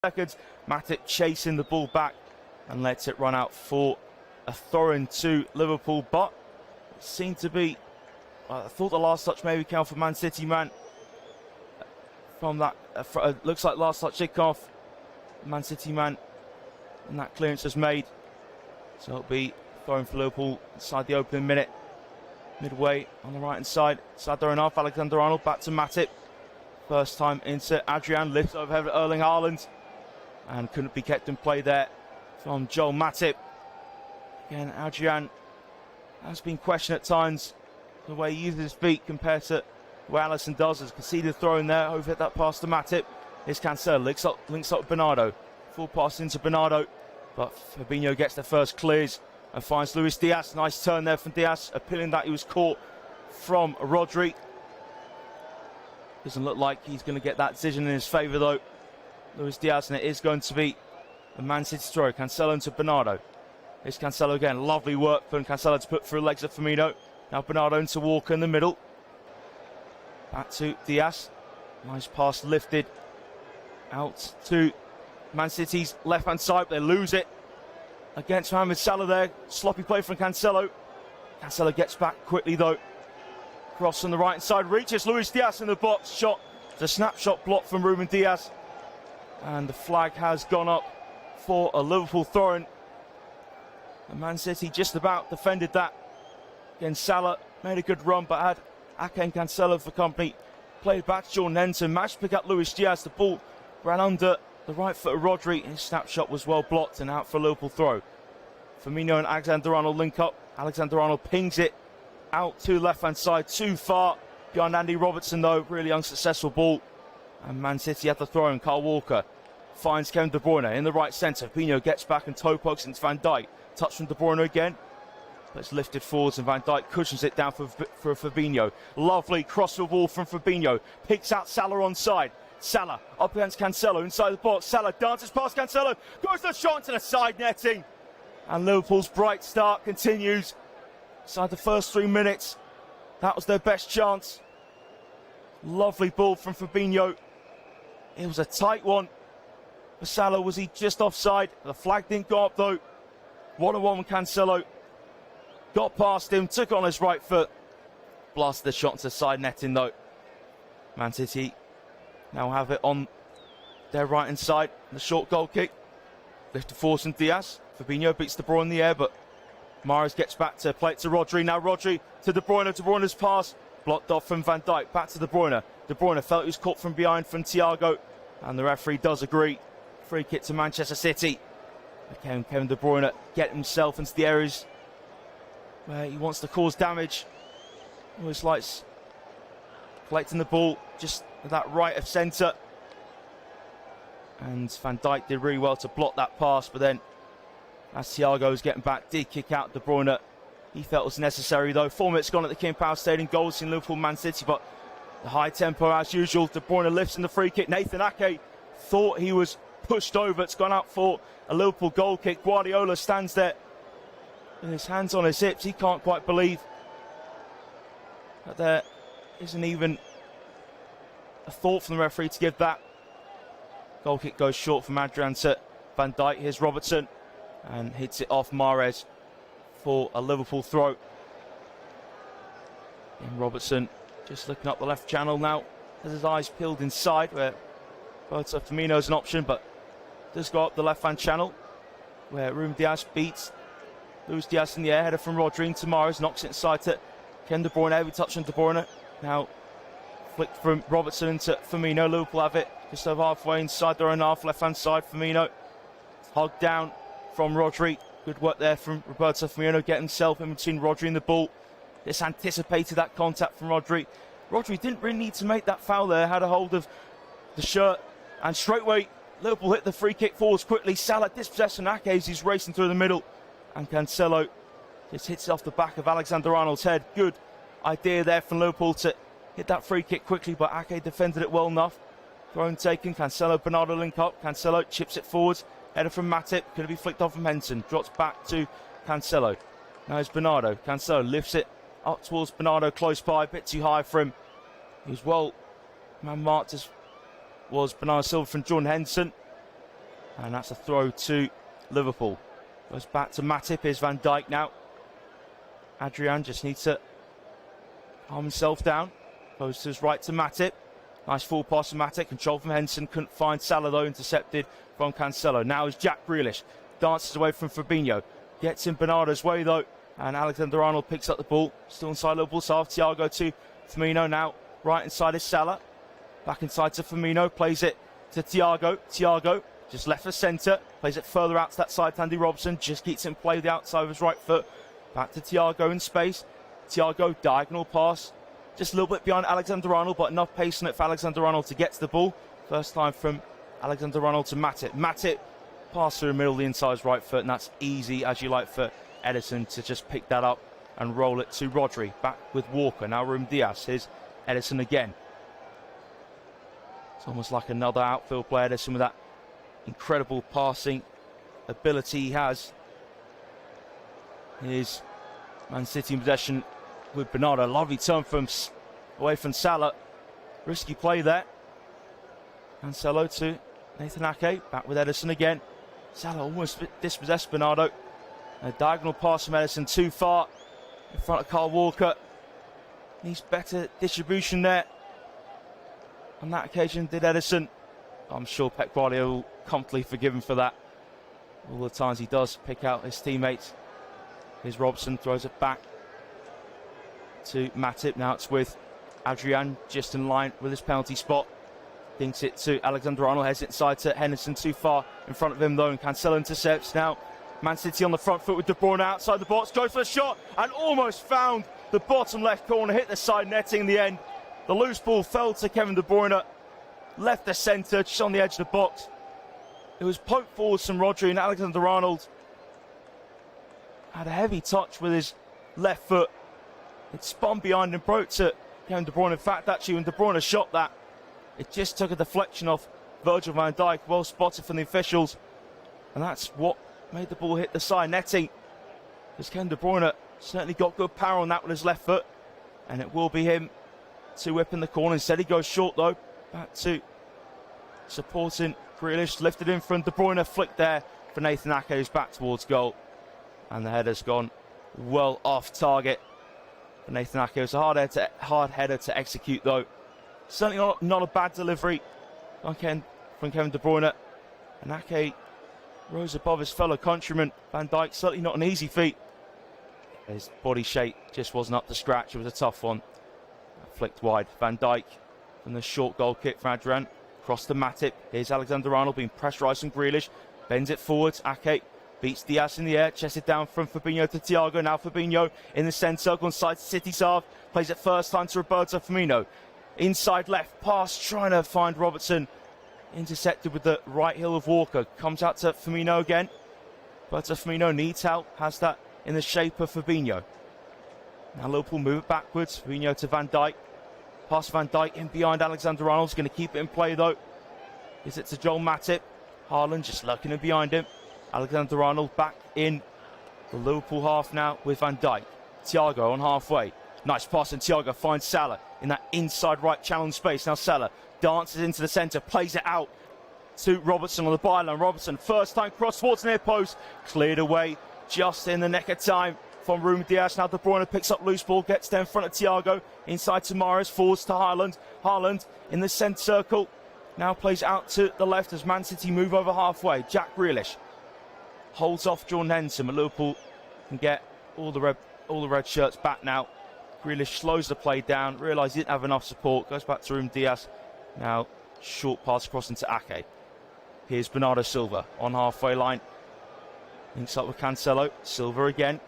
seconds. Matip chasing the ball back and lets it run out for a throw-in to Liverpool, but it seemed to be, I thought the last touch maybe came for Man City man. From that, looks like last touch kickoff, Man City man, and that clearance is made. So it'll be throwing for Liverpool inside the opening minute. Midway on the right hand side, inside their own half, Alexander-Arnold back to Matip. First time into Adrian, lifts overhead to Erling Haaland, and couldn't be kept in play there from Joel Matip. Again, Adrian has been questioned at times the way he uses his feet compared to where Alisson does. Has conceded a throw in there, overhit that pass to Matip. Here's Cancelo, links up with Bernardo. Full pass into Bernardo, but Fabinho gets the first clears and finds Luis Diaz. Nice turn there from Diaz, appealing that he was caught from Rodri. Doesn't look like he's going to get that decision in his favour though, Luis Diaz, and it is going to be a Man City throw. Cancelo into Bernardo. Here's Cancelo again. Lovely work for Cancelo to put through legs of Firmino. Now Bernardo into Walker in the middle. Back to Diaz. Nice pass lifted out to Man City's left-hand side. They lose it against Mohamed Salah there. Sloppy play from Cancelo. Cancelo gets back quickly though. Cross on the right-hand side. Reaches Luis Diaz in the box. Shot. The snapshot block from Ruben Diaz. And the flag has gone up for a Liverpool throw-in. And Man City just about defended that. Again, Salah made a good run, but had Ake and Cancelo for company. Played back to Jordan Henderson, managed to pick up Luis Diaz. The ball ran under the right foot of Rodri. His snapshot was well blocked and out for a Liverpool throw. Firmino and Alexander-Arnold link up. Alexander-Arnold pings it out to left-hand side, too far behind Andy Robertson though. Really unsuccessful ball. And Man City had the throw in. Kyle Walker finds Kevin De Bruyne in the right centre. Firmino gets back and toe pokes into Van Dijk. Touch from De Bruyne again. But it's lifted forwards and Van Dijk cushions it down for Fabinho. Lovely cross the ball from Fabinho. Picks out Salah onside. Salah up against Cancelo inside the box. Salah dances past Cancelo. Goes the shot into the side netting. And Liverpool's bright start continues. Inside the first 3 minutes, that was their best chance. Lovely ball from Fabinho. It was a tight one for Salah. Was he just offside? The flag didn't go up though. 1-on-1 with Cancelo. Got past him, took on his right foot. Blasted the shot into side netting though. Man City now have it on their right hand side. The short goal kick. Lifted forward from Diaz. Fabinho beats De Bruyne in the air, but Mahrez gets back to play it to Rodri. Now Rodri to De Bruyne. De Bruyne's pass blocked off from Van Dijk. Back to De Bruyne. De Bruyne felt he was caught from behind from Thiago. And the referee does agree. Free kick to Manchester City. Again, Kevin De Bruyne get himself into the areas where he wants to cause damage. Always likes collecting the ball just at that right of centre. And Van Dijk did really well to block that pass, but then as Thiago was getting back, did kick out De Bruyne. He felt it was necessary though. 4 minutes gone at the King Power Stadium. Goals in Liverpool, Man City, but the high tempo as usual. De Bruyne lifts in the free kick. Nathan Ake thought he was pushed over. It's gone out for a Liverpool goal kick. Guardiola stands there with his hands on his hips. He can't quite believe that there isn't even a thought from the referee to give that. Goal kick goes short from Adrian to Van Dijk. Here's Robertson and hits it off Mahrez for a Liverpool throw. And Robertson just looking up the left channel now. Has his eyes peeled inside where Roberto Firmino's an option, but does go up the left-hand channel where Ruben Diaz beats Luis Diaz in the air. Header from Rodri into Mahrez, knocks it inside to Ken De Bruyne. Heavy touch on De Bruyne. Now flicked from Robertson into Firmino. Liverpool have it just over halfway inside their own half, left-hand side. Firmino hugged down from Rodri. Good work there from Roberto Firmino, get himself in between Rodri and the ball. Just anticipated that contact from Rodri. Rodri didn't really need to make that foul there. Had a hold of the shirt and straight away Liverpool hit the free kick forwards quickly. Salah dispossessed Ake as he's racing through the middle. And Cancelo just hits it off the back of Alexander-Arnold's head. Good idea there from Liverpool to hit that free kick quickly, but Ake defended it well enough. Throw taken. Cancelo, Bernardo link up. Cancelo chips it forwards. Header from Matip. Going to be flicked off from Henderson. Drops back to Cancelo. Now it's Bernardo. Cancelo lifts it up towards Bernardo, close by. A bit too high for him. He was well man marked as was Bernardo Silva from Jordan Henderson. And that's a throw to Liverpool. Goes back to Matip. Here's Van Dijk now. Adrian just needs to calm himself down. Goes to his right to Matip. Nice full pass to Matip. Control from Henderson. Couldn't find Salah though. Intercepted from Cancelo. Now is Jack Grealish. Dances away from Fabinho. Gets in Bernardo's way though. And Alexander-Arnold picks up the ball. Still inside Liverpool's half. Thiago to Firmino now. Right inside is Salah. Back inside to Firmino. Plays it to Thiago. Thiago just left for centre. Plays it further out to that side to Andy Robertson. Just keeps him play the outside of his right foot. Back to Thiago in space. Thiago, diagonal pass. Just a little bit behind Alexander-Arnold, but enough pace in it for Alexander-Arnold to get to the ball. First time from Alexander-Arnold to Matip. Matip, pass through the middle of the inside his right foot, and that's easy as you like for Ederson to just pick that up and roll it to Rodri. Back with Walker, now Ruben Dias. Here's Ederson again. It's almost like another outfield player, Ederson, with that incredible passing ability he has. Here's Man City in possession with Bernardo. Lovely turn from away from Salah. Risky play there. Cancelo to Nathan Ake. Back with Ederson again. Salah almost dispossessed Bernardo. A diagonal pass from Ederson too far in front of Kyle Walker. Needs better distribution there. On that occasion did Ederson. I'm sure Pep Guardiola will comfortably forgive him for that. All the times he does pick out his teammates. Here's Robson, throws it back to Matip. Now it's with Adrian, just in line with his penalty spot. Dinks it to Alexander-Arnold, heads it inside to Henderson, too far in front of him though, and Cancelo intercepts. Now Man City on the front foot with De Bruyne outside the box, goes for a shot and almost found the bottom left corner, hit the side netting in the end. The loose ball fell to Kevin De Bruyne, left the centre, just on the edge of the box. It was poked forwards from Rodri, and Alexander-Arnold had a heavy touch with his left foot. It spun behind and broke to Kevin De Bruyne. In fact, actually, when De Bruyne shot that, it just took a deflection off Virgil van Dijk. Well spotted from the officials. And that's what made the ball hit the side netting. Because Kevin De Bruyne certainly got good power on that with his left foot. And it will be him to whip in the corner. Instead, he goes short, though. Back to supporting Grealish. Lifted in from De Bruyne. Flick there for Nathan Ake, who's back towards goal. And the header's gone well off target. For Nathan Ake, it was a hard header to execute, though. Certainly not a bad delivery from Kevin De Bruyne. And Ake rose above his fellow countryman. Van Dijk, certainly not an easy feat. His body shape just wasn't up to scratch. It was a tough one. Flicked wide. Van Dijk from the short goal kick for Adrian. Cross to Matip. Here's Alexander-Arnold being pressurised from Grealish. Bends it forwards. Ake beats Diaz in the air, chested down from Fabinho to Thiago. Now Fabinho in the centre, on side to City's half. Plays it first time to Roberto Firmino. Inside left, pass, trying to find Robertson. Intercepted with the right heel of Walker. Comes out to Firmino again. Roberto Firmino needs help, has that in the shape of Fabinho. Now Liverpool move it backwards. Fabinho to Van Dijk. Pass Van Dijk in behind Alexander-Arnold. Going to keep it in play though. Gives it to Joel Matip. Haaland just lurking in behind him. Alexander-Arnold back in the Liverpool half now with Van Dijk. Thiago on halfway. Nice pass, and Thiago finds Salah in that inside right challenge space. Now Salah dances into the centre, plays it out to Robertson on the byline. Robertson, first time cross towards near post, cleared away just in the neck of time from Ruben Dias. Now De Bruyne picks up loose ball, gets there in front of Thiago, inside to Mahrez, forwards to Haaland. Haaland in the centre circle, now plays out to the left as Man City move over halfway. Jack Grealish holds off Jordan Henderson, but Liverpool can get all the red shirts back now. Grealish slows the play down, realises he didn't have enough support, goes back to Ruben Dias. Now short pass across into Ake. Here's Bernardo Silva on halfway line. Links up with Cancelo. Silva again.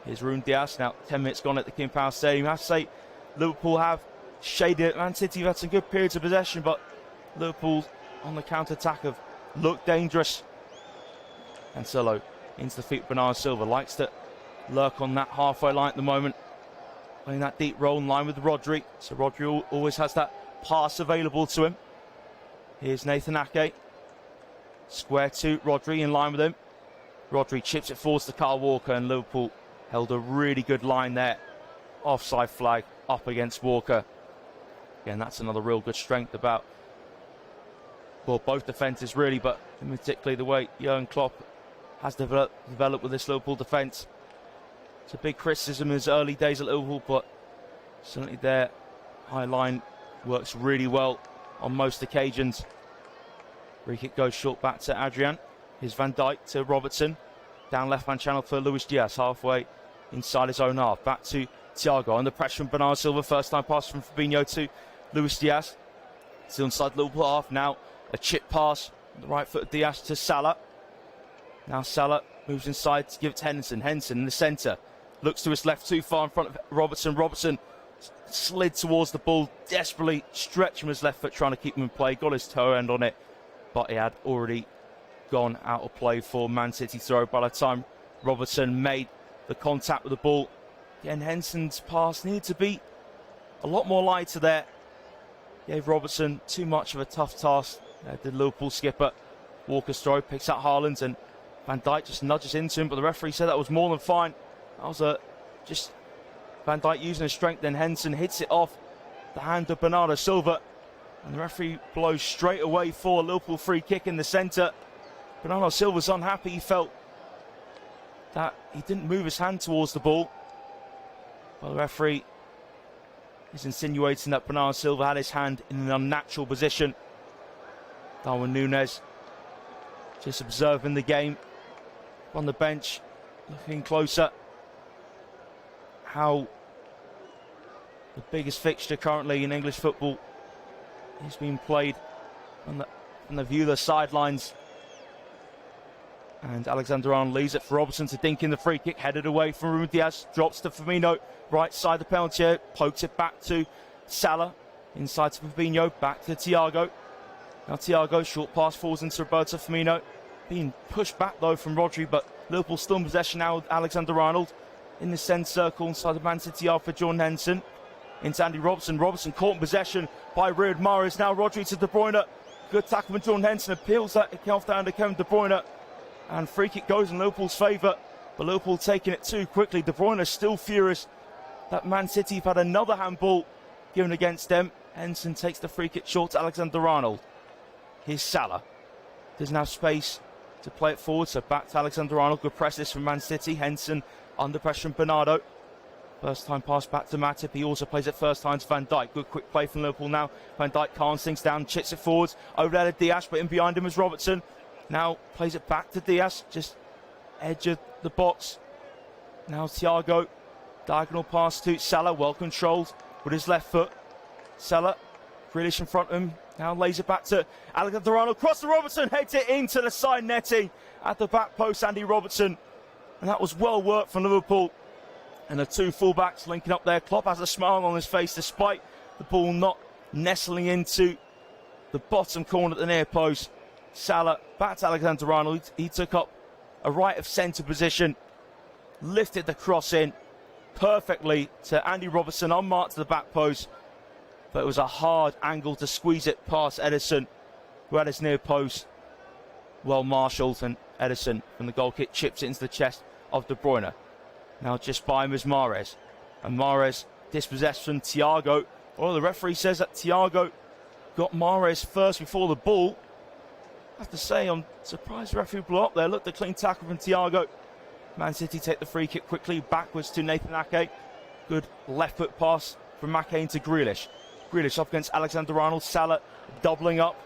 Here's Ruben Dias. Now 10 minutes gone at the King Power Stadium. I have to say, Liverpool have shaded it. Man City have had some good periods of possession, but Liverpool on the counter-attack have looked dangerous. Cancelo into the feet of Bernardo Silva. Likes to lurk on that halfway line at the moment. Playing that deep roll in line with Rodri. So Rodri always has that pass available to him. Here's Nathan Ake. Square to Rodri in line with him. Rodri chips it forwards to Kyle Walker, and Liverpool held a really good line there. Offside flag up against Walker. Again, that's another real good strength about well, both defences really, but particularly the way Jurgen Klopp has developed with this Liverpool defence. It's a big criticism in his early days at Liverpool, but certainly their high line works really well on most occasions. Free kick goes short back to Adrian. Here's Van Dijk to Robertson. Down left-hand channel for Luis Diaz, halfway inside his own half. Back to Thiago, under pressure from Bernardo Silva. First time pass from Fabinho to Luis Diaz. Still inside Liverpool half now. A chip pass, the right foot of Diaz to Salah. Now Salah moves inside to give it to Henderson. Henderson in the centre. Looks to his left, too far in front of Robertson. Robertson slid towards the ball, desperately stretched from his left foot, trying to keep him in play. Got his toe end on it, but he had already gone out of play for Man City throw by the time Robertson made the contact with the ball. Again, Henderson's pass needed to be a lot more lighter there. Gave Robertson too much of a tough task. The Liverpool skipper, Walker's throw, picks out Haaland, and Van Dijk just nudges into him, but the referee said that was more than fine. That was just Van Dijk using his strength, then Henderson hits it off the hand of Bernardo Silva, and the referee blows straight away for Liverpool free kick in the centre. Bernardo Silva's unhappy. He felt that he didn't move his hand towards the ball. Well, the referee is insinuating that Bernardo Silva had his hand in an unnatural position. Darwin Núñez just observing the game on the bench, looking closer. How the biggest fixture currently in English football is being played on the view of the sidelines. And Alexander-Arnold leaves it for Robertson to dink in the free kick, headed away from Ruben Diaz, drops to Firmino, right side the penalty area, pokes it back to Salah, inside to Fabinho, back to Thiago. Now Thiago, short pass falls into Roberto Firmino, being pushed back though from Rodri, but Liverpool still in possession now with Alexander-Arnold in the centre circle inside the Man City half for Jordan Henderson. Into Andy Robertson. Robertson caught in possession by Riyad Mahrez. Now Rodri to De Bruyne. Good tackle from Jordan Henderson. Appeals that off down to Kevin De Bruyne. And free kick goes in Liverpool's favour. But Liverpool taking it too quickly. De Bruyne still furious that Man City have had another handball given against them. Henderson takes the free kick short to Alexander-Arnold. Here's Salah. Doesn't have space to play it forward. So back to Alexander-Arnold. Good press this from Man City. Henderson under pressure from Bernardo. First time pass back to Matip. He also plays it first time to Van Dijk. Good quick play from Liverpool now. Van Dijk calms things down, chits it forwards. Over there to Diaz, but in behind him is Robertson. Now plays it back to Diaz, just edge of the box. Now Thiago, diagonal pass to Salah, well controlled with his left foot. Salah, Grealish in front of him. Now lays it back to Alexander-Arnold. Cross to Robertson, heads it into the side netting at the back post, Andy Robertson. And that was well worked from Liverpool. And the two fullbacks linking up there. Klopp has a smile on his face despite the ball not nestling into the bottom corner at the near post. Salah back to Alexander-Arnold. He took up a right of centre position, lifted the cross in perfectly to Andy Robertson, unmarked to the back post. But it was a hard angle to squeeze it past Ederson, who had his near post well marshalled, and Ederson from the goal kick chips it into the chest of De Bruyne. Now just by him is Mahrez. And Mahrez dispossessed from Thiago. Well, the referee says that Thiago got Mahrez first before the ball. I have to say, I'm surprised the referee blew up there. Look, the clean tackle from Thiago. Man City take the free kick quickly backwards to Nathan Ake. Good left foot pass from Ake into Grealish. Grealish up against Alexander-Arnold. Salah doubling up.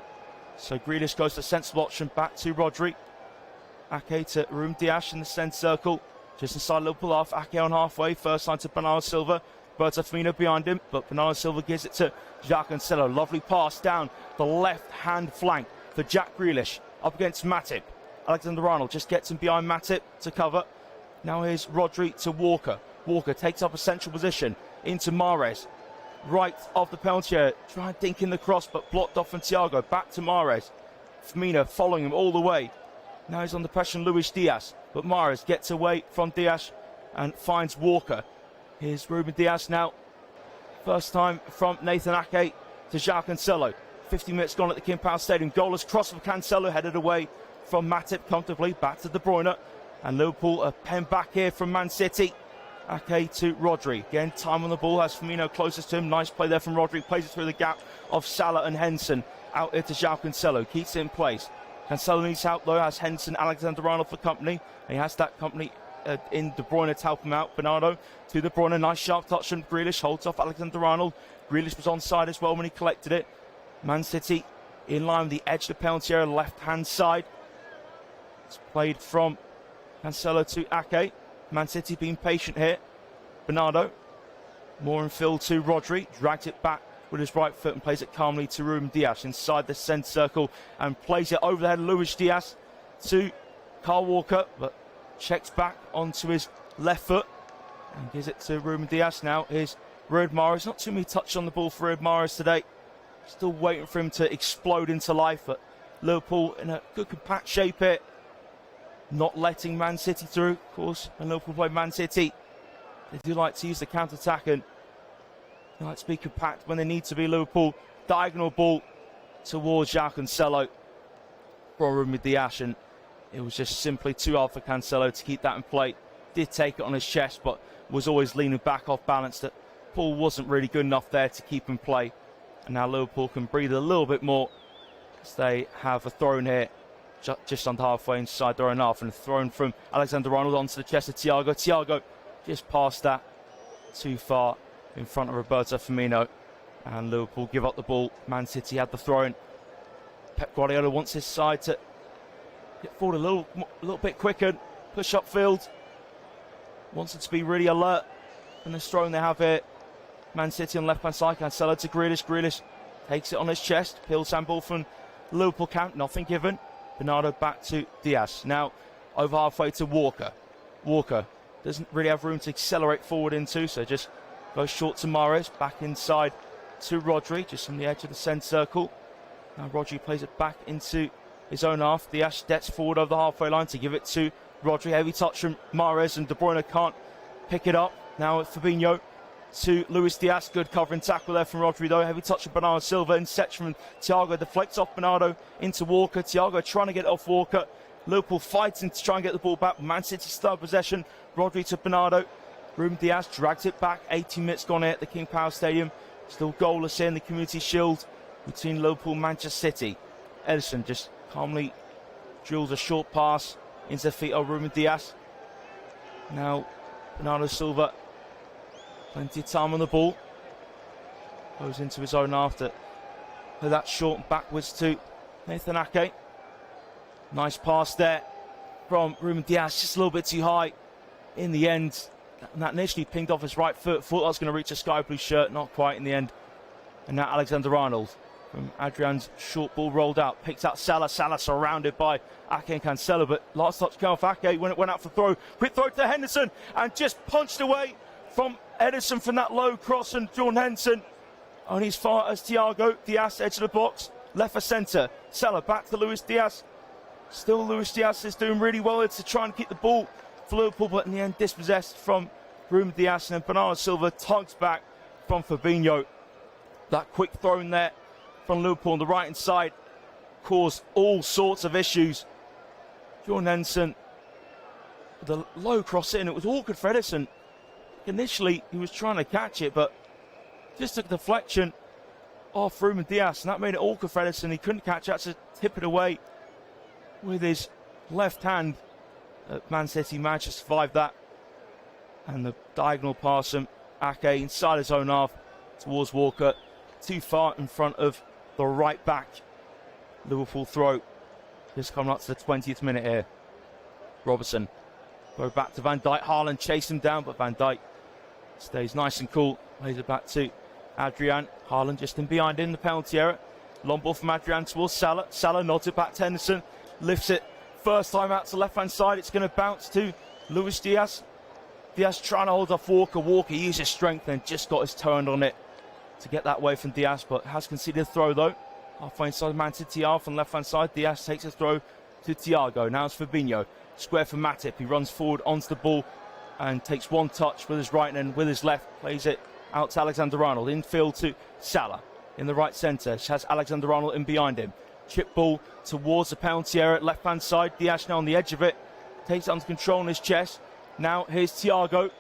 So Grealish goes to sensible option back to Rodri. Ake to Ruben Diaz in the centre circle. Just inside Liverpool half, Ake on halfway. First line to Bernardo Silva. Roberto Firmino behind him, but Bernardo Silva gives it to Jacques Cancelo. Lovely pass down the left-hand flank for Jack Grealish. Up against Matip. Alexander-Arnold just gets him behind Matip to cover. Now here's Rodri to Walker. Walker takes up a central position into Mahrez. Right of the penalty area. Try and dink in the cross, but blocked off from Thiago. Back to Mahrez. Firmino following him all the way. Now he's under pressure from Luis Diaz. But Mahrez gets away from Diaz and finds Walker. Here's Ruben Diaz now. First time from Nathan Ake to João Cancelo. 50 minutes gone at the King Power Stadium. Goalless cross from Cancelo, headed away from Matip comfortably. Back to De Bruyne. And Liverpool a pen back here from Man City. Ake to Rodri. Again, time on the ball. Has Firmino closest to him. Nice play there from Rodri. Plays it through the gap of Salah and Henderson. Out here to João Cancelo, keeps it in place. Cancelo needs help though, has Henderson, Alexander-Arnold for company. He has that company in De Bruyne to help him out. Bernardo to De Bruyne, nice sharp touch from Grealish, holds off Alexander-Arnold. Grealish was onside as well when he collected it. Man City in line with the edge of the penalty area, left-hand side. It's played from Cancelo to Ake. Man City being patient here. Bernardo, more in field to Rodri, drags it back with his right foot and plays it calmly to Ruben Dias inside the centre circle and plays it over the head of Luis Diaz to Kyle Walker, but checks back onto his left foot and gives it to Ruben Dias. Now here's Riyad Mahrez. Not too many touches on the ball for Riyad Mahrez today. Still waiting for him to explode into life, but Liverpool in a good compact shape here. Not letting Man City through, of course. When Liverpool play Man City, they do like to use the counter-attack and they like to be compact when they need to be. Liverpool, diagonal ball towards João Cancelo from Ruben Dias, and it was just simply too hard for Cancelo to keep that in play. Did take it on his chest, but was always leaning back off balance. That ball wasn't really good enough there to keep in play. And now Liverpool can breathe a little bit more as they have a throw in here just under halfway inside their own half, and a thrown from Alexander-Arnold onto the chest of Thiago. Thiago just past that, too far in front of Roberto Firmino, and Liverpool give up the ball. Man City had the throw-in. Pep Guardiola wants his side to get forward a little bit quicker, push upfield. Wants it to be really alert in this throw-in they have here. Man City on left-hand side, Cancelo to Grealish. Grealish takes it on his chest, peels handball from Liverpool count, nothing given. Bernardo back to Diaz. Now over halfway to Walker. Walker doesn't really have room to accelerate forward into, so just goes short to Mahrez, back inside to Rodri, just on the edge of the centre circle. Now Rodri plays it back into his own half. Diaz steps forward over the halfway line to give it to Rodri. Heavy touch from Mahrez, and De Bruyne can't pick it up. Now Fabinho to Luis Diaz. Good covering tackle there from Rodri though. Heavy touch of Bernardo Silva. Interception from Thiago. Deflects off Bernardo into Walker. Thiago trying to get it off Walker. Liverpool fighting to try and get the ball back. Man City still possession. Rodri to Bernardo. Ruben Diaz drags it back. 18 minutes gone here at the King Power Stadium. Still goalless here in the Community Shield between Liverpool and Manchester City. Ederson just calmly drills a short pass into the feet of Ruben Diaz. Now Bernardo Silva, plenty of time on the ball, goes into his own after that short and backwards to Nathan Ake. Nice pass there from Ruben Diaz, just a little bit too high in the end. And that initially pinged off his right foot. Thought that was going to reach a sky blue shirt, not quite in the end. And now Alexander-Arnold from Adrian's short ball rolled out, picks out Salah. Salah surrounded by Ake and Cancelo, but last touch came off Ake when it went out for throw. Quick throw to Henderson and just punched away from Ederson from that low cross, and Jordan Henderson only as far as Thiago. Diaz edge of the box, left for centre. Salah back to Luis Diaz. Still Luis Diaz is doing really well here to try and keep the ball for Liverpool, but in the end dispossessed from Ruben Diaz, and Bernardo Silva tugs back from Fabinho. That quick throw in there from Liverpool on the right hand side caused all sorts of issues. Jordan Henderson with a low cross in. It was awkward for Ederson. Initially he was trying to catch it, but just took a deflection off Ruben Diaz, and that made it awkward for Ederson. He couldn't catch it, had to tip it away with his left hand. Man City managed to survive that, and the diagonal pass from Ake inside his own half towards Walker, too far in front of the right back. Liverpool throw just coming up to the 20th minute here. Robertson go back to Van Dijk. Haaland chased him down, but Van Dijk stays nice and cool. Plays it back to Adrian. Haaland just in behind in the penalty area. Long ball from Adrian towards Salah. Salah nods it back to Henderson. Lifts it first time out to left hand side. It's going to bounce to Luis Diaz. Diaz trying to hold off Walker. Walker used his strength and just got his turn on it to get that away from Diaz, but has conceded a throw though. Halfway inside Man City half on left hand side. Diaz takes a throw to Thiago. Now it's Fabinho. Square for Matip. He runs forward onto the ball and takes one touch with his right and then with his left plays it out to Alexander-Arnold. Infield to Salah in the right centre. Has Alexander-Arnold in behind him. Chip ball towards the penalty area, left hand side. Diaz now on the edge of it. Takes it under control on his chest. Now here's Thiago.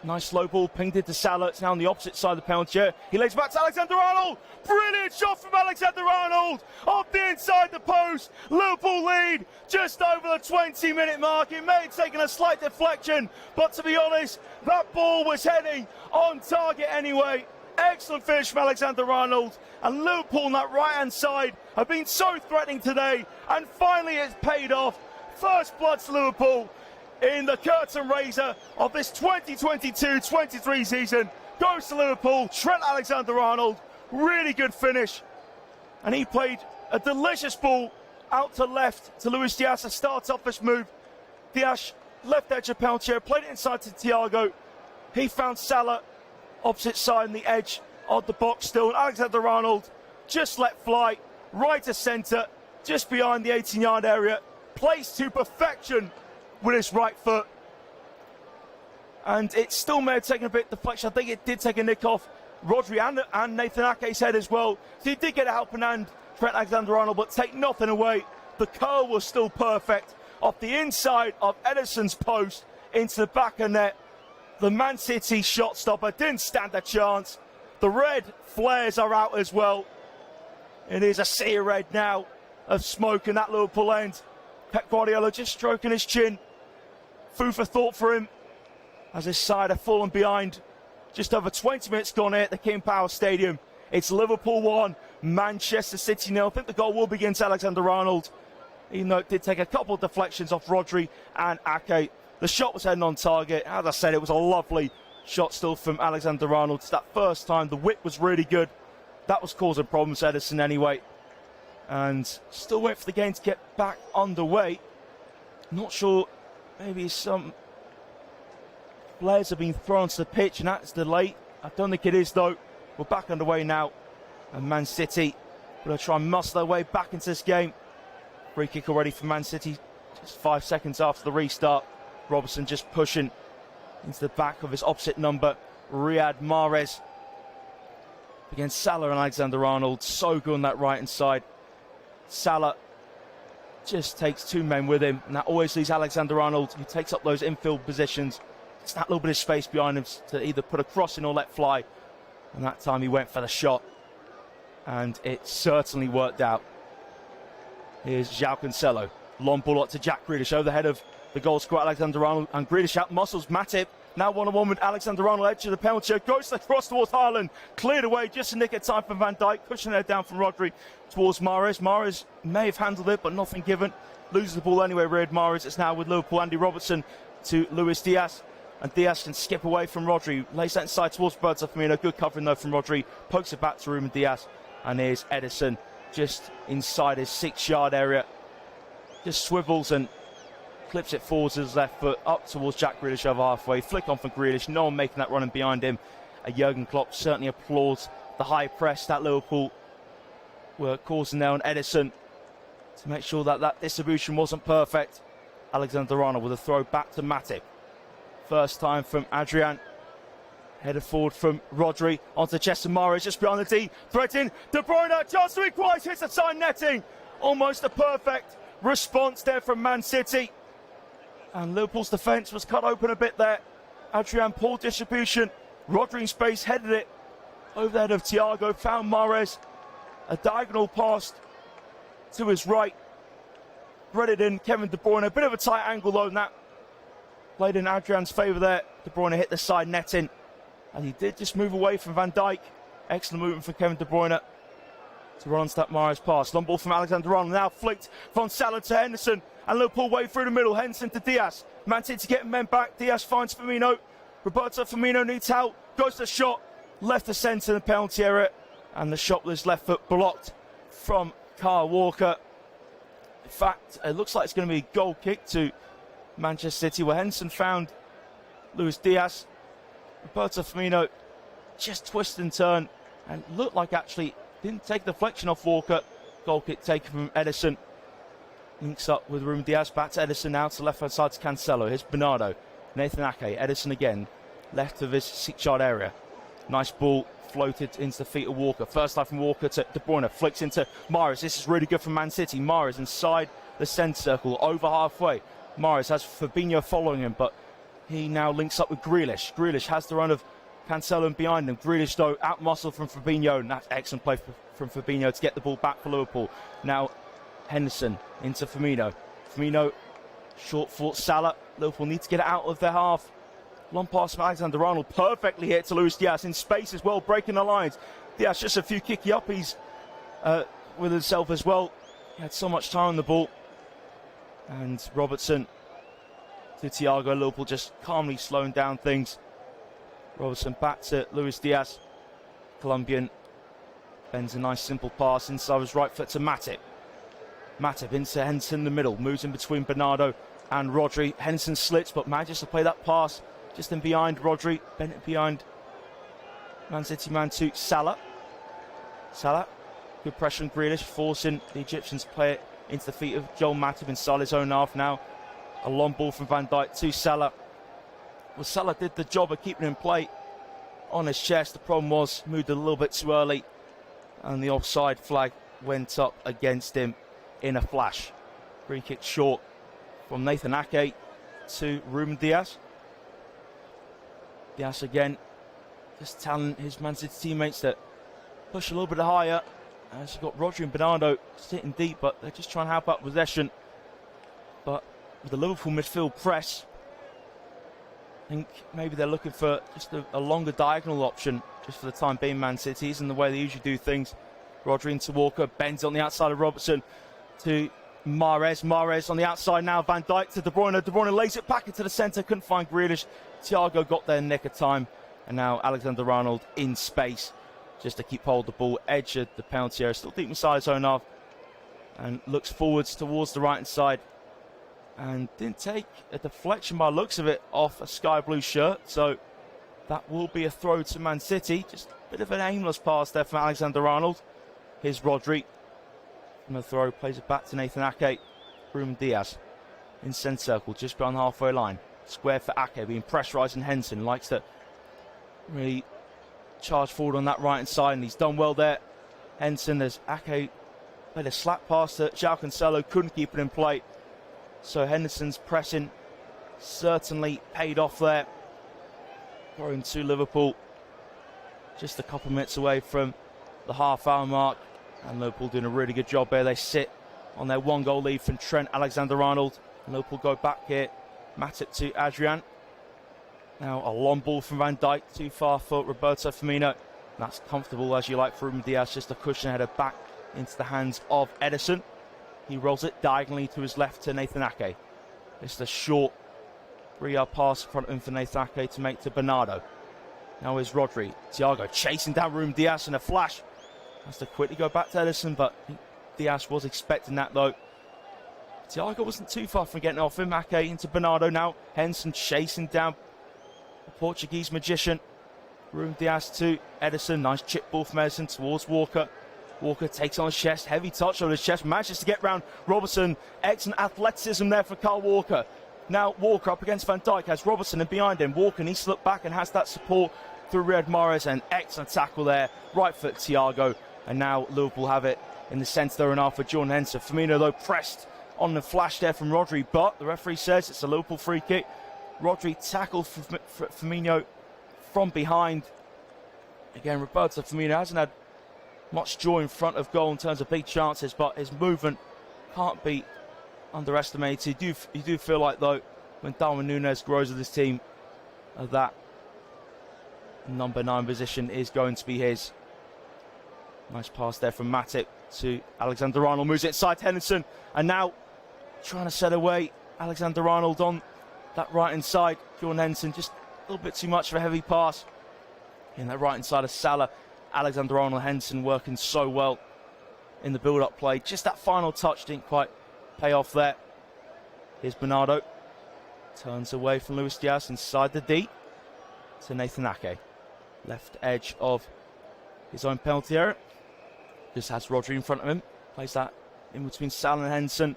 Nice low ball pinged into Salah. It's now on the opposite side of the penalty area. He lays back to Alexander-Arnold. Brilliant shot from Alexander-Arnold. Off the inside the post. Liverpool lead just over the 20-minute mark. It may have taken a slight deflection, but to be honest, that ball was heading on target anyway. Excellent finish from Alexander-Arnold. And Liverpool on that right-hand side have been so threatening today. And finally it's paid off. First blood to Liverpool in the curtain raiser of this 2022-23 season goes to Liverpool. Trent Alexander-Arnold, really good finish, and he played a delicious ball out to left to Luis Diaz. A starts off this move. Diaz left edge of penalty area, played it inside to Thiago. He found Salah opposite side in the edge of the box still, and Alexander-Arnold just let fly right to centre, just behind the 18-yard area, placed to perfection with his right foot, and it still may have taken a bit of deflection. I think it did take a nick off Rodri and Nathan Ake's head as well, so he did get a helping hand, Trent Alexander-Arnold, but take nothing away. The curl was still perfect off the inside of Ederson's post into the back of net. The Man City shot stopper didn't stand a chance. The red flares are out as well. It is a sea of red now of smoke in that Liverpool end. Pep Guardiola just stroking his chin. Food for thought for him as his side have fallen behind. Just over 20 minutes gone here at the King Power Stadium. It's Liverpool 1, Manchester City 0. I think the goal will begin to Alexander-Arnold, even though it did take a couple of deflections off Rodri and Ake. The shot was heading on target. As I said, it was a lovely shot still from Alexander-Arnold. It's that first time. The whip was really good. That was causing problems to Ederson anyway. And still wait for the game to get back underway. Not sure, maybe some players have been thrown to the pitch and that's delayed. I don't think it is though. We're back underway now. And Man City going to try and muscle their way back into this game. Free kick already for Man City. Just 5 seconds after the restart. Robertson just pushing into the back of his opposite number, Riyad Mahrez. Against Salah and Alexander-Arnold. So good on that right-hand side. Salah just takes two men with him, and that always leaves Alexander-Arnold, who takes up those infield positions. It's that little bit of space behind him to either put a cross in or let fly. And that time he went for the shot, and it certainly worked out. Here's João Cancelo. Long ball up to Jack Grealish over the head of the goal scorer Alexander-Arnold, and Grealish out muscles Matip. Now one-on-one with Alexander-Arnold, edge of the penalty, goes to the cross towards Haaland, cleared away, just a nick of time for Van Dijk, pushing it down from Rodri towards Mahrez. Mahrez may have handled it, but nothing given. Loses the ball anyway, Riyad Mahrez. It's now with Liverpool, Andy Robertson to Luis Diaz, and Diaz can skip away from Rodri, lays that inside towards Roberto Firmino, good covering though from Rodri, pokes it back to Ruben Diaz, and here's Ederson, just inside his 6-yard area, just swivels and clips it forwards with his left foot up towards Jack Grealish over halfway. Flick on for Grealish, no one making that running behind him. Jurgen Klopp certainly applauds the high press that Liverpool were causing there on Ederson to make sure that that distribution wasn't perfect. Alexander-Arnold with a throw back to Matip. First time from Adrian. Headed forward from Rodri onto Chester Mahrez just behind the D. Threatening De Bruyne, chance to equalise, hits the side netting. Almost a perfect response there from Man City. And Liverpool's defence was cut open a bit there. Adrian, poor distribution. Rodri in space, headed it over the head of Thiago, found Mahrez. A diagonal pass to his right. Threaded in Kevin De Bruyne. A bit of a tight angle though, and that played in Adrian's favour there. De Bruyne hit the side netting. And he did just move away from Van Dijk. Excellent movement from Kevin De Bruyne to run onto that Mahrez pass. Long ball from Alexander-Arnold, now flicked from Salah to Henderson. And Liverpool way through the middle. Henderson to Diaz. Man City getting men back. Diaz finds Firmino. Roberto Firmino needs help. Goes to the shot. Left to centre in the penalty area. And the shot with his left foot blocked from Kyle Walker. In fact, it looks like it's going to be a goal kick to Manchester City, where Henderson found Luis Diaz. Roberto Firmino just twist and turn and looked like actually didn't take the deflection off Walker. Goal kick taken from Ederson. Links up with Ruben Diaz, back to Ederson now to the left hand side to Cancelo. Here's Bernardo, Nathan Ake, Ederson again, left of his 6-yard area. Nice ball floated into the feet of Walker. First time from Walker to De Bruyne, flicks into Mahrez. This is really good from Man City. Mahrez inside the centre circle, over halfway. Mahrez has Fabinho following him, but He now links up with Grealish. Grealish has the run of Cancelo and behind him. Grealish, though, out-muscled from Fabinho, and that's excellent play from Fabinho to get the ball back for Liverpool. Now, Henderson into Firmino. Firmino, short for Salah. Liverpool need to get it out of their half. Long pass from Alexander-Arnold, perfectly hit to Luis Diaz in space as well, breaking the lines. Diaz just a few kicky uppies with himself as well. He had so much time on the ball. And Robertson to Thiago. Liverpool just calmly slowing down things. Robertson back to Luis Diaz. Colombian bends a nice simple pass inside his right foot to Matip. Matip into Henderson in the middle, moves in between Bernardo and Rodri. Henderson slits but manages to play that pass just in behind Rodri. Bent it behind Man City man to Salah. Salah, good pressure on Grealish, forcing the Egyptians to play it into the feet of Joel Matip inside his own half now. A long ball from Van Dijk to Salah. Well, Salah did the job of keeping him in play on his chest. The problem was moved a little bit too early and the offside flag went up against him in a flash. Free kick short from Nathan Ake to Ruben Diaz. Diaz again just telling his Man City teammates that push a little bit higher. As you've got Rodri and Bernardo sitting deep, but they're just trying to help out possession. But with the Liverpool midfield press, I think maybe they're looking for just a longer diagonal option just for the time being. Man City isn't the way they usually do things. Rodri into Walker, bends on the outside of Robertson to Mahrez. Mahrez on the outside now, Van Dijk to De Bruyne. De Bruyne lays it back into the centre, couldn't find Grealish. Thiago got there in nick of time, and now Alexander-Arnold in space just to keep hold of the ball, edge of the penalty area, still deep inside his own half, and looks forwards towards the right hand side, and didn't take a deflection by the looks of it off a sky blue shirt, so that will be a throw to Man City. Just a bit of an aimless pass there from Alexander-Arnold. Here's Rodri from the throw, plays it back to Nathan Ake. Ruben Diaz in centre circle, just beyond the halfway line. Square for Ake, being pressurised, and Henderson likes to really charge forward on that right hand side, and he's done well there. Henderson, there's Ake played a slap pass to João Cancelo, couldn't keep it in play. So Henderson's pressing certainly paid off there. Going to Liverpool, just a couple minutes away from the half-hour mark, and Liverpool doing a really good job there. They sit on their one-goal lead from Trent Alexander-Arnold, and Liverpool go back here. Matip to Adrian. Now a long ball from Van Dijk, too far for Roberto Firmino. That's comfortable as you like for Ruben Diaz, just a cushion header back into the hands of Ederson. He rolls it diagonally to his left to Nathan Ake. It's a short 3-yard pass in front of him for Nathan Ake to make to Bernardo. Now is Rodri. Thiago chasing down Ruben Diaz in a flash. Has to quickly go back to Ederson, but Diaz was expecting that though. Thiago wasn't too far from getting off him. Ake into Bernardo now. Henderson chasing down the Portuguese magician. Ruben Diaz to Ederson. Nice chip ball from Ederson towards Walker. Walker takes on his chest. Heavy touch on his chest. Manages to get round Robertson. Excellent athleticism there for Kyle Walker. Now Walker up against Van Dijk. Has Robertson in behind him. Walker needs to look back and has that support through Riyad Mahrez. An excellent tackle there. Right foot Thiago. And now Liverpool have it in the centre there and half for Jordan Henderson. Firmino though pressed on the flash there from Rodri, but the referee says it's a Liverpool free kick. Rodri tackled Firmino from behind. Again, Roberto Firmino hasn't had much joy in front of goal in terms of big chances, but his movement can't be underestimated. You do feel like, though, when Darwin Núñez grows with his team, that number 9 position is going to be his. Nice pass there from Matip to Alexander-Arnold. Moves it inside Henderson, and now trying to set away Alexander-Arnold on that right-hand side. Jordan Henderson, just a little bit too much of a heavy pass. In that right-hand side of Salah, Alexander-Arnold, Henderson working so well in the build-up play. Just that final touch didn't quite pay off there. Here's Bernardo. Turns away from Luis Diaz inside the D to Nathan Ake. Left edge of his own penalty area. Just has Rodri in front of him. Plays that in between Salah and Henderson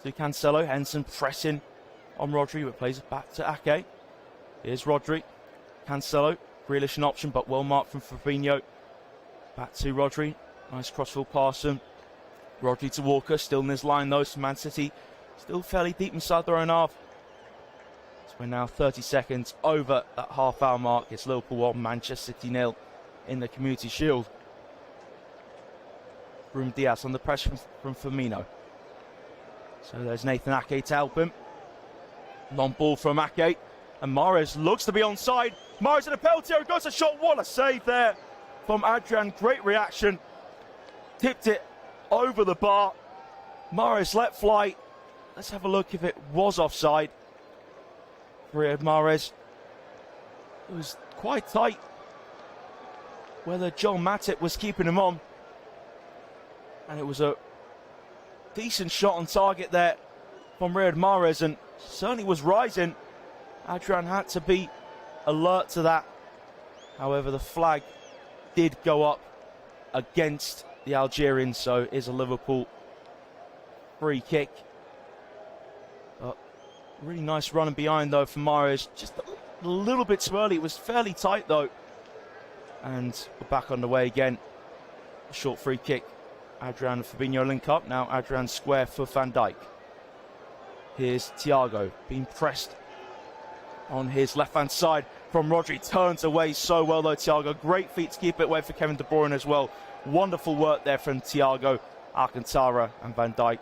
to Cancelo. Henderson pressing on Rodri, but plays it back to Ake. Here's Rodri. Cancelo. Grealish an option, but well marked from Fabinho. Back to Rodri. Nice crossfield pass from Rodri to Walker. Still in his line though. So Man City still fairly deep inside their own half. As We're now 30 seconds over that half-hour mark. It's Liverpool 1, Manchester City 0 in the Community Shield. Ruben Dias on the pressure from Firmino. So there's Nathan Ake to help him. Long ball from Ake. And Mahrez looks to be onside. Mahrez in a penalty area, goes a shot. What a save there from Adrian. Great reaction. Tipped it over the bar. Mahrez let fly. Let's have a look if it was offside. Riyad Mahrez. It was quite tight. Whether John Matip was keeping him on. And it was a decent shot on target there from Riyad Mahrez, and certainly was rising. Adrian had to be alert to that. However, the flag did go up against the Algerians, so it is a Liverpool free kick. But really nice running behind though from Mahrez. Just a little bit too early. It was fairly tight though. And we're back on the way again. A short free kick. Adrian and Fabinho link up. Now Adrian square for Van Dijk. Here's Thiago being pressed on his left-hand side from Rodri. Turns away so well though, Thiago. Great feet to keep it away for Kevin De Bruyne as well. Wonderful work there from Thiago, Alcantara and Van Dijk.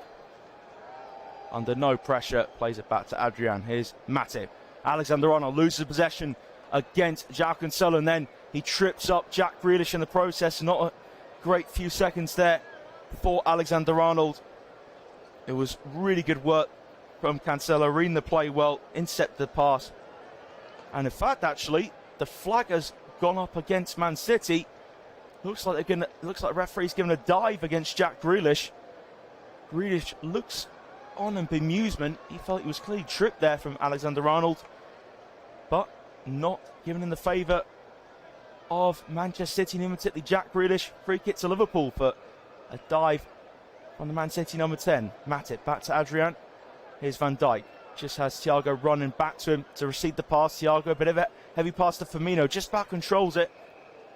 Under no pressure, plays it back to Adrian. Here's Matip. Alexander-Arnold loses possession against João Cancelo, and then he trips up Jack Grealish in the process. Not a great few seconds there for Alexander-Arnold. It was really good work from Cancelo, reading the play well, intercepted the pass. And in fact, actually, the flag has gone up against Man City. Looks like the referee's giving a dive against Jack Grealish. Grealish looks on in bemusement. He felt he was clearly tripped there from Alexander-Arnold, but not given in the favour of Manchester City, and in particular Jack Grealish. Free kick to Liverpool for a dive from the Man City number 10. Matip back to Adrian. Here's Van Dijk. Just has Thiago running back to him to receive the pass. Thiago, a bit of a heavy pass to Firmino. Just about controls it.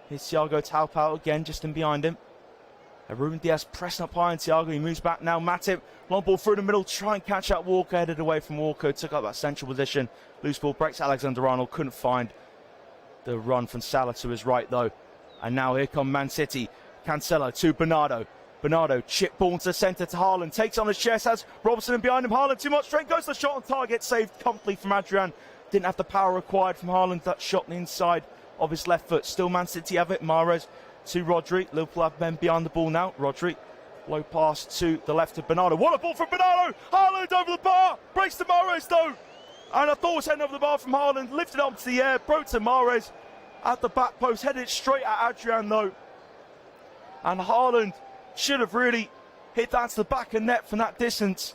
Here's Thiago to help out again, just in behind him. Ruben Dias pressing up high on Thiago. He moves back now. Matip, long ball through the middle. Try and catch out Walker. Headed away from Walker. Took up that central position. Loose ball breaks Alexander-Arnold. Couldn't find the run from Salah to his right though. And now here come Man City. Cancelo to Bernardo. Bernardo, chip ball into the centre to Haaland. Takes on his chest. Has Robertson in behind him. Haaland too much strength. Goes to the shot on target. Saved comfortably from Adrian. Didn't have the power required from Haaland. That shot on the inside of his left foot. Still Man City have it. Mahrez to Rodri. Liverpool have men behind the ball now. Rodri, low pass to the left of Bernardo. What a ball from Bernardo! Haaland over the bar! Breaks to Mahrez though! And I thought it was heading over the bar from Haaland. Lifted up to the air. Broke to Mahrez at the back post. Headed straight at Adrian though. And Haaland should have really hit that to the back of net from that distance.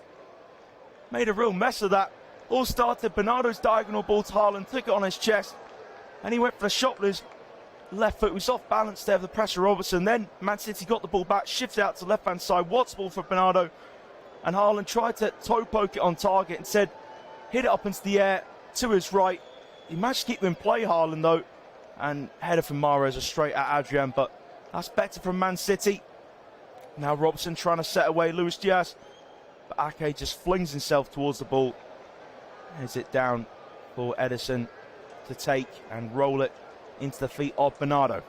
Made a real mess of that. All started Bernardo's diagonal ball to Haaland. Took it on his chest. And he went for the shot with his left foot. He was off balance there with the pressure Robertson. Then Man City got the ball back, shifted out to the left hand side. Watts ball for Bernardo, and Haaland tried to toe poke it on target and said hit it up into the air to his right. He managed to keep him in play, Haaland though, and header from Mahrez is straight at Adrian, but that's better from Man City. Now Robertson trying to set away Luis Diaz, but Ake just flings himself towards the ball. Heads it down for Edison to take and roll it into the feet of Bernardo.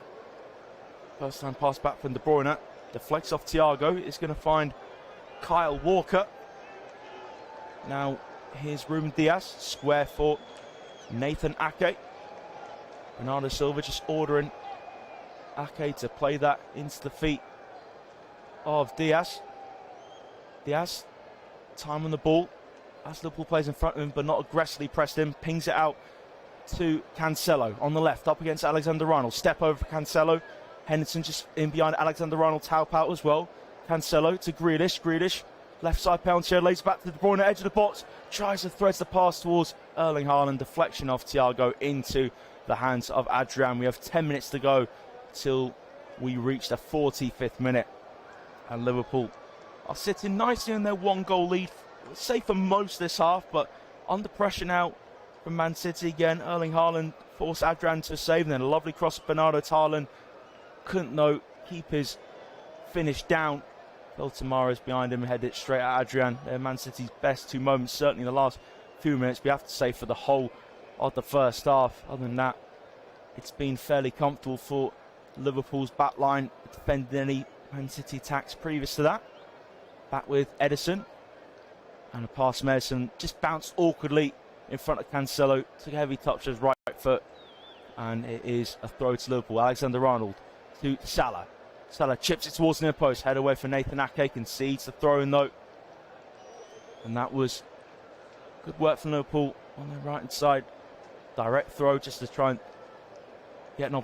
First time pass back from De Bruyne. Deflects off Thiago. Is going to find Kyle Walker. Now here's Ruben Dias. Square for Nathan Ake. Bernardo Silva just ordering Ake to play that into the feet of Diaz. Diaz, time on the ball. As Liverpool plays in front of him, but not aggressively pressed him. Pings it out to Cancelo on the left, up against Alexander-Arnold. Step over for Cancelo. Henderson just in behind Alexander-Arnold to help out as well. Cancelo to Grealish. Grealish, left side penalty, lays back to De Bruyne, edge of the box. Tries to thread the pass towards Erling Haaland. Deflection off Thiago into the hands of Adrian. We have 10 minutes to go till we reach the 45th minute. And Liverpool are sitting nicely in their one-goal lead. Safe for most this half, but under pressure now from Man City again. Erling Haaland forced Adrian to save, and then a lovely cross of Bernardo to Haaland. Couldn't though keep his finish down. Fell to Mahrez behind him, headed it straight at Adrian. They're Man City's best two moments, certainly in the last few minutes, we have to say for the whole of the first half. Other than that, it's been fairly comfortable for Liverpool's back line, defending any Man City attacks previous to that. Back with Edison. And a pass from Edison just bounced awkwardly in front of Cancelo. Took a heavy touch with his right foot. And it is a throw to Liverpool. Alexander-Arnold to Salah. Salah chips it towards the near post. Head away for Nathan Ake. Concedes the throw in though. And that was good work from Liverpool on the right hand side. Direct throw just to try and get an opportunity